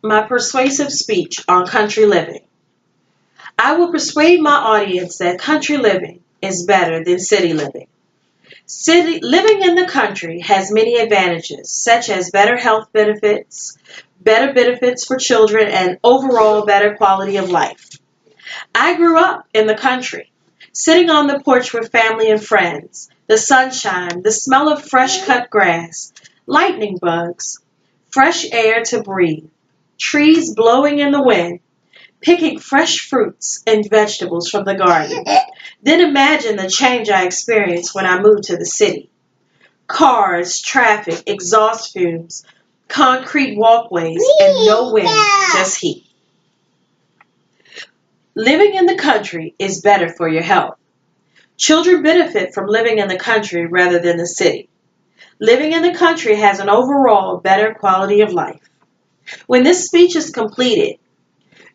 my persuasive speech on country living. I will persuade my audience that country living is better than city living. Living in the country has many advantages, such as better health benefits, better benefits for children, and overall better quality of life. I grew up in the country, sitting on the porch with family and friends, the sunshine, the smell of fresh cut grass, lightning bugs, fresh air to breathe, trees blowing in the wind, picking fresh fruits and vegetables from the garden. Then imagine the change I experienced when I moved to the city. Cars, traffic, exhaust fumes, concrete walkways, and no wind, just heat. Living in the country is better for your health. Children benefit from living in the country rather than the city. Living in the country has an overall better quality of life. When this speech is completed,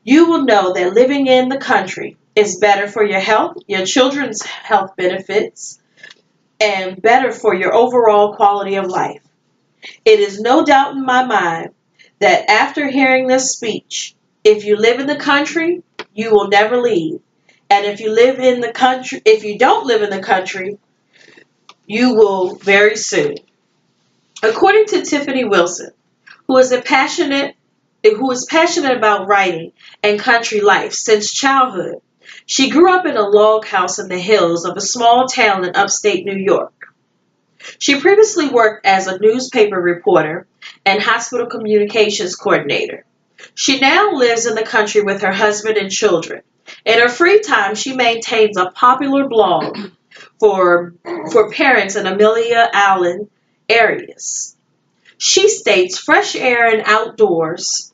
you will know that living in the country is better for your health, your children's health benefits, and better for your overall quality of life. It is no doubt in my mind that after hearing this speech, if you live in the country, you will never leave. And if you don't live in the country, you will very soon. According to Tiffany Wilson, who is passionate about writing and country life since childhood, she grew up in a log house in the hills of a small town in upstate New York. She previously worked as a newspaper reporter and hospital communications coordinator. She now lives in the country with her husband and children. In her free time, she maintains a popular blog for parents in Amelia Island areas. She states fresh air and outdoors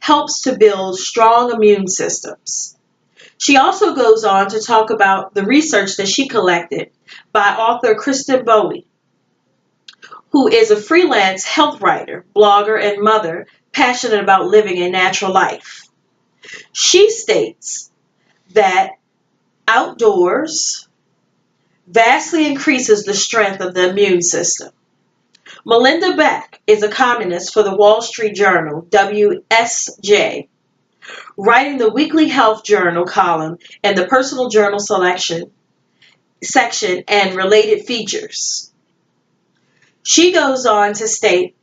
helps to build strong immune systems. She also goes on to talk about the research that she collected by author Kristen Bowie, who is a freelance health writer, blogger, and mother passionate about living a natural life. She states that outdoors vastly increases the strength of the immune system. Melinda Beck is a columnist for the Wall Street Journal, WSJ, writing the weekly health journal column and the personal journal section and related features. She goes on to state,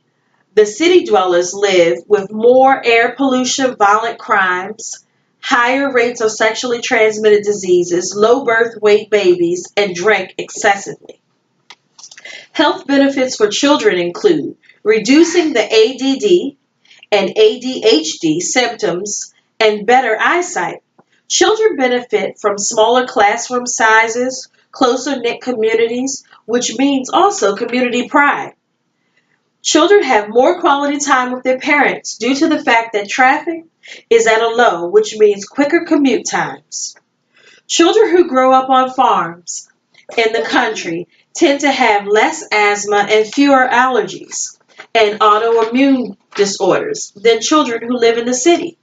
the city dwellers live with more air pollution, violent crimes, higher rates of sexually transmitted diseases, low birth weight babies, and drink excessively. Health benefits for children include reducing the ADD and ADHD symptoms and better eyesight. Children benefit from smaller classroom sizes, closer knit communities, which means also community pride. Children have more quality time with their parents due to the fact that traffic is at a low, which means quicker commute times. Children who grow up on farms in the country tend to have less asthma and fewer allergies and autoimmune disorders than children who live in the city.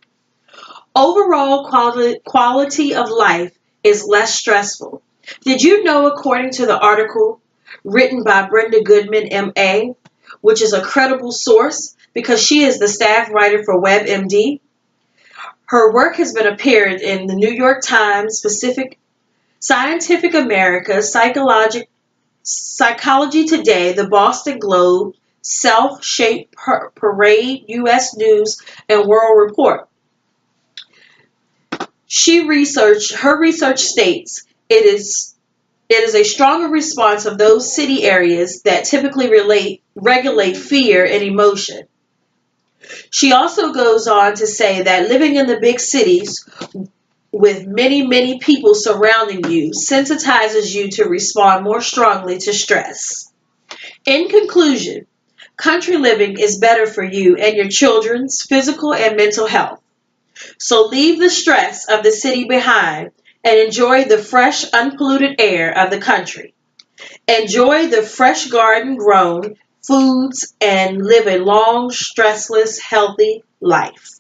Overall quality of life is less stressful. Did you know, according to the article written by Brenda Goodman, M.A., which is a credible source because she is the staff writer for WebMD, her work has been appeared in the New York Times, Scientific America, Psychology Today, the Boston Globe, Self, Shape, Parade, U.S. News, and World Report. Her research states it is a stronger response of those city areas that typically regulate fear and emotion. She also goes on to say that living in the big cities with many, many people surrounding you sensitizes you to respond more strongly to stress. In conclusion, country living is better for you and your children's physical and mental health. So leave the stress of the city behind and enjoy the fresh, unpolluted air of the country. Enjoy the fresh garden-grown foods and live a long, stressless, healthy life.